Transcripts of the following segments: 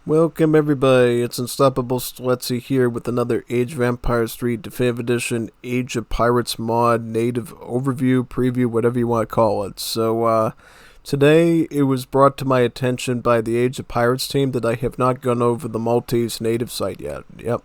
Welcome everybody, it's Unstoppable Sletzy here with another Age of Empires 3 Definitive Edition Age of Pirates mod native overview, preview, whatever you want to call it. So today it was brought to my attention by the Age of Pirates team that I have not gone over the Maltese native site yet. Yep.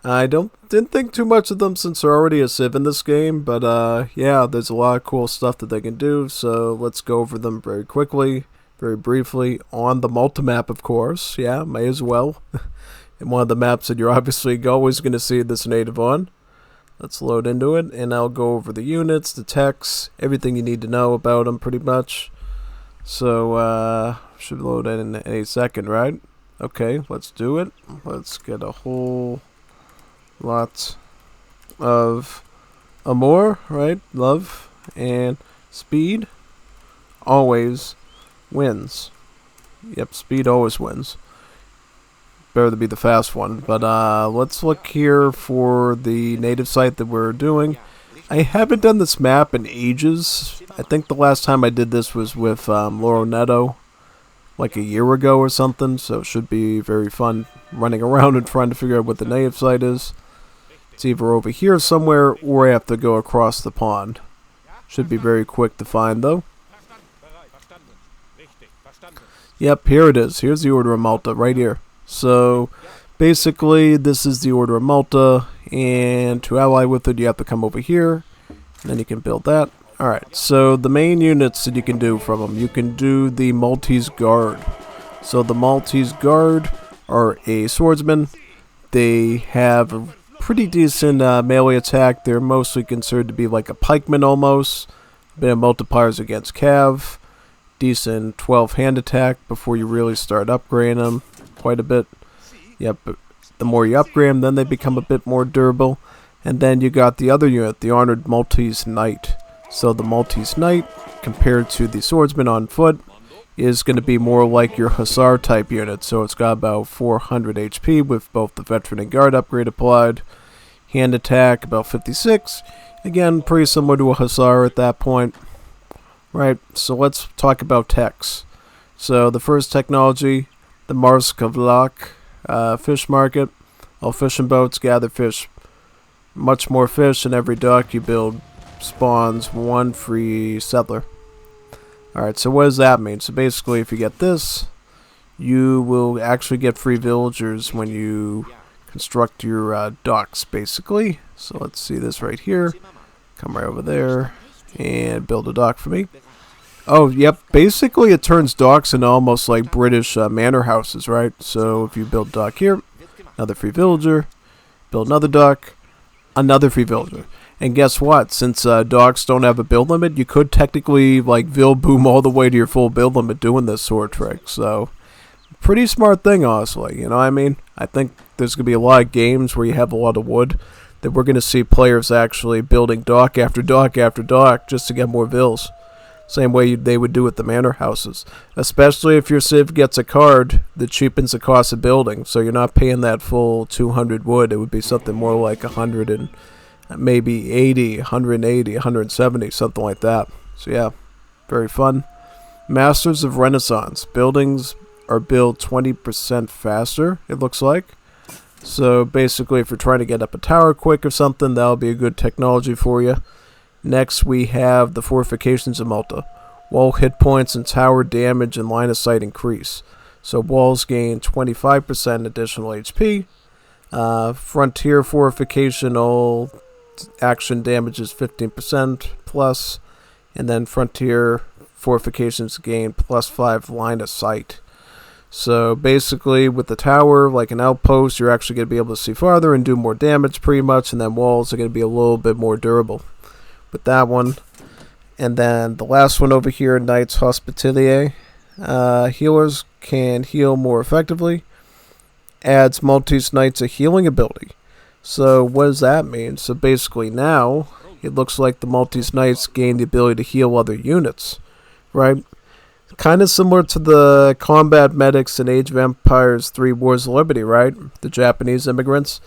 I didn't think too much of them since they're already a civ in this game, but yeah, there's a lot of cool stuff that they can do, so let's go over them very quickly. Very briefly, on the multi-map, of course. Yeah, may as well. And one of the maps that you're obviously always going to see this native on. Let's load into it, and I'll go over the units, the techs, everything you need to know about them, pretty much. So, should load in any second, right? Okay, let's do it. Let's get a whole lot of amour, right? Love and speed. Always wins. Yep, speed always wins. Better to be the fast one. But let's look here for the native site that we're doing. I haven't done this map in ages. I think the last time I did this was with Loro Netto, like a year ago or something. So it should be very fun running around and trying to figure out what the native site is. It's either over here somewhere or I have to go across the pond. Should be very quick to find though. Yep, here it is. Here's the Order of Malta, right here. So, basically, this is the Order of Malta, and to ally with it, you have to come over here, and then you can build that. Alright, so the main units that you can do from them, you can do the Maltese Guard. So, the Maltese Guard are a swordsman. They have a pretty decent melee attack. They're mostly considered to be like a pikeman almost. A bit of multipliers against cav. Decent 12 hand attack before you really start upgrading them quite a bit. Yep, but the more you upgrade them, then they become a bit more durable. And then you got the other unit, the Honored Maltese Knight. So the Maltese Knight, compared to the Swordsman on foot, is going to be more like your Hussar type unit. So it's got about 400 HP with both the Veteran and Guard upgrade applied. Hand attack about 56. Again, pretty similar to a Hussar at that point. Right, so let's talk about techs. So the first technology, the Marskavlak fish market. All fishing boats gather fish. Much more fish in every dock you build spawns one free settler. Alright, so what does that mean? So basically if you get this, you will actually get free villagers when you construct your docks basically. So let's see this right here. Come right over there and build a dock for me. Oh, yep. Basically, it turns docks into almost like British manor houses, right? So if you build a dock here, another free villager, build another dock, another free villager. And guess what? Since docks don't have a build limit, you could technically like build boom all the way to your full build limit doing this sort of trick. So pretty smart thing, honestly. You know what I mean? I think there's going to be a lot of games where you have a lot of wood that we're going to see players actually building dock after dock after dock just to get more vills. Same way they would do with the manor houses. Especially if your civ gets a card that cheapens the cost of building. So you're not paying that full 200 wood. It would be something more like 100 and maybe 80, 180, 170, something like that. So yeah, very fun. Masters of Renaissance. Buildings are built 20% faster, it looks like. So basically if you're trying to get up a tower quick or something, that'll be a good technology for you. Next we have the Fortifications of Malta. Wall hit points and tower damage and line of sight increase. So walls gain 25% additional HP. Frontier Fortification, all action damage is 15% plus. And then Frontier Fortifications gain +5 line of sight. So basically with the tower, like an outpost, you're actually going to be able to see farther and do more damage pretty much, and then walls are going to be a little bit more durable with that one. And then the last one over here, Knights Hospitalier. Healers can heal more effectively. Adds Maltese Knights a healing ability. So what does that mean? So basically now, it looks like the Maltese Knights gain the ability to heal other units, right? Kind of similar to the combat medics in Age of Empires 3 Wars of Liberty, right? The Japanese immigrants.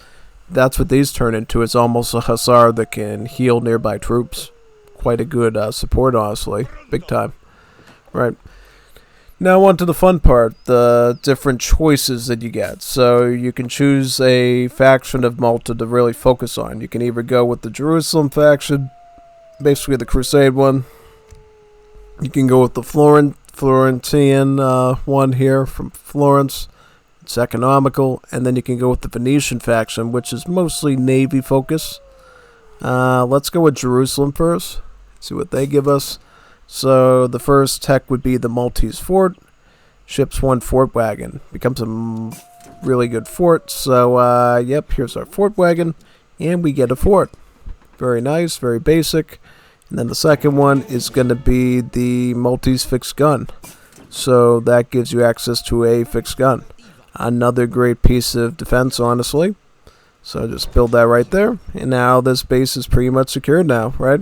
That's what these turn into. It's almost a Hussar that can heal nearby troops. Quite a good support, honestly. Big time. Right. Now on to the fun part, the different choices that you get. So you can choose a faction of Malta to really focus on. You can either go with the Jerusalem faction, basically the Crusade one. You can go with the Florentine one here from Florence. It's economical. And then you can go with the Venetian faction, which is mostly Navy focus. Let's go with Jerusalem first. See what they give us. So the first tech would be the Maltese fort. Ships 1 fort wagon. Becomes a really good fort. So, yep, here's our fort wagon. And we get a fort. Very nice, very basic. And then the second one is going to be the Maltese fixed gun. So that gives you access to a fixed gun. Another great piece of defense, honestly. So just build that right there. And now this base is pretty much secured now, right?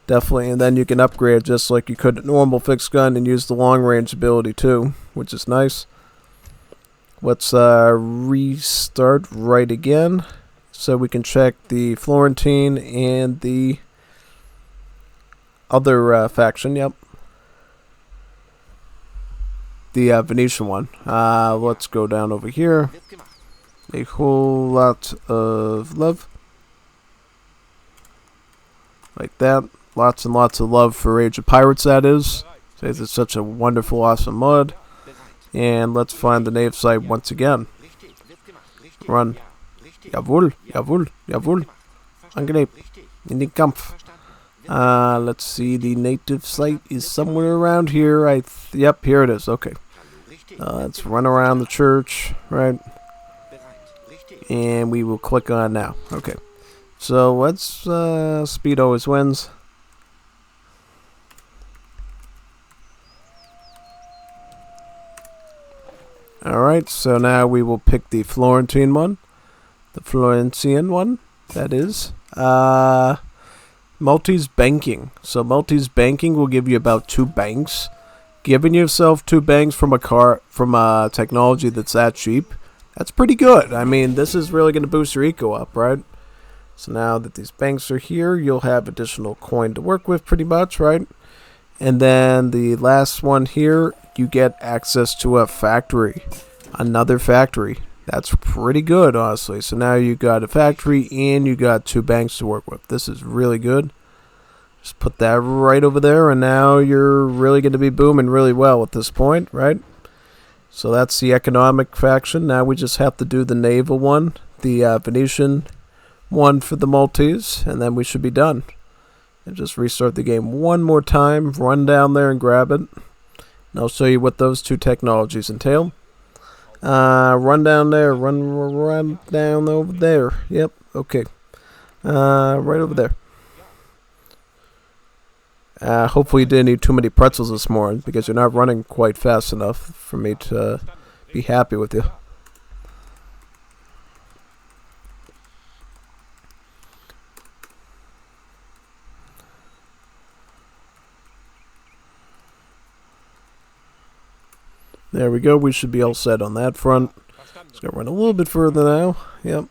Definitely. And then you can upgrade just like you could a normal fixed gun and use the long range ability too, which is nice. Let's restart right again. So we can check the Florentine and the other faction, yep. The Venetian one. Let's go down over here. A whole lot of love. Like that. Lots and lots of love for Age of Pirates, that is. It's such a wonderful, awesome mod. And let's find the nave site once again. Run. Jawohl, jawohl, jawohl. Angenehm. In den Kampf. Let's see, the native site is somewhere around here. Yep, here it is. Okay. Let's run around the church, right? And we will click on now. Okay. So let's, speed always wins. Alright, so now we will pick the Florentine one. The Florentine one, that is. Maltese banking. So Maltese banking will give you about 2 banks. Giving yourself 2 banks from a technology that's that cheap, that's pretty good. I mean, this is really going to boost your eco up, right? So now that these banks are here, you'll have additional coin to work with pretty much, right? And then the last one here, you get access to a factory. Another factory. That's pretty good, honestly. So now you got a factory and you got 2 banks to work with. This is really good. Just put that right over there, and now you're really going to be booming really well at this point, right? So that's the economic faction. Now we just have to do the naval one, the Venetian one for the Maltese, and then we should be done. And just restart the game one more time, run down there and grab it. And I'll show you what those 2 technologies entail. Run down there, run down over there. Yep, okay. Right over there. Hopefully you didn't eat too many pretzels this morning, because you're not running quite fast enough for me to be happy with you. There we go. We should be all set on that front. Just gonna run a little bit further now. Yep.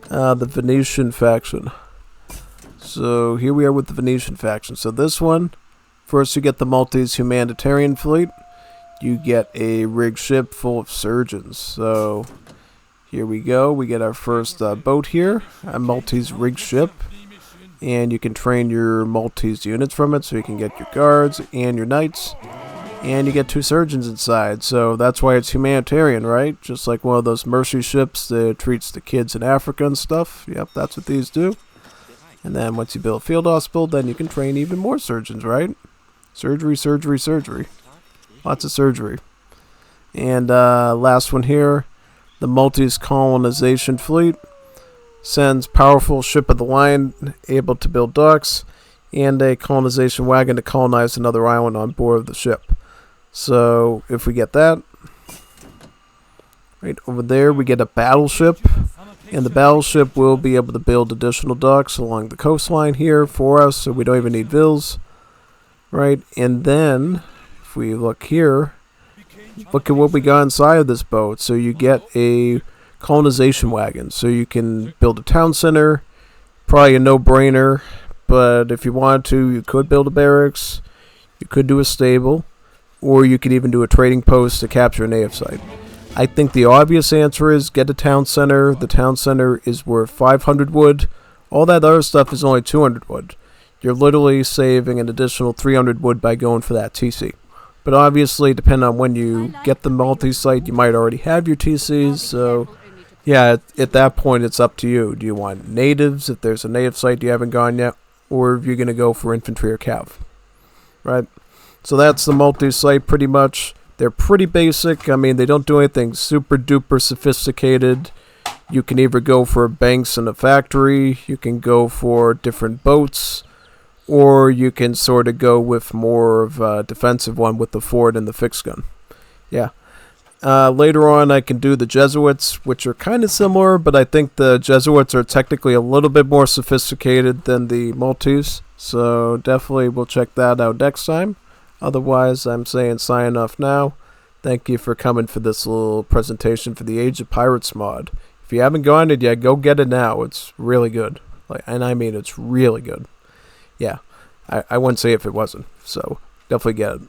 The Venetian faction. So here we are with the Venetian faction. So this one, first you get the Maltese humanitarian fleet. You get a rigged ship full of surgeons. So here we go. We get our first boat here, a Maltese rigged ship. And you can train your Maltese units from it, so you can get your guards and your knights. And you get 2 surgeons inside, so that's why it's humanitarian, right? Just like one of those mercy ships that treats the kids in Africa and stuff. Yep, that's what these do. And then once you build a field hospital, then you can train even more surgeons, right? Surgery, surgery, surgery. Lots of surgery. And last one here, the Maltese colonization fleet. Sends powerful ship of the line, able to build docks, and a colonization wagon to colonize another island on board of the ship. So if we get that, right over there we get a battleship, and the battleship will be able to build additional docks along the coastline here for us, so we don't even need vills, right? And then if we look here, look at what we got inside of this boat. So you get a colonization wagon, so you can build a town center, probably a no-brainer, but if you wanted to, you could build a barracks, you could do a stable, or you could even do a trading post to capture a native site. I think the obvious answer is get a town center. The town center is worth 500 wood. All that other stuff is only 200 wood. You're literally saving an additional 300 wood by going for that TC. But obviously, depending on when you get the Maltese site, you might already have your TCs, so yeah, at that point it's up to you. Do you want natives, if there's a native site you haven't gone yet, or if you're going to go for infantry or cav, right? So that's the Maltese site pretty much. They're pretty basic. I mean, they don't do anything super duper sophisticated. You can either go for banks in a factory, you can go for different boats, or you can sort of go with more of a defensive one with the fort and the fixed gun. Yeah. Later on, I can do the Jesuits, which are kind of similar, but I think the Jesuits are technically a little bit more sophisticated than the Maltese. So definitely we'll check that out next time. Otherwise, I'm saying sign off now. Thank you for coming for this little presentation for the Age of Pirates mod. If you haven't gone it yet, go get it now. It's really good. And I mean, it's really good. Yeah, I wouldn't say if it wasn't. So definitely get it.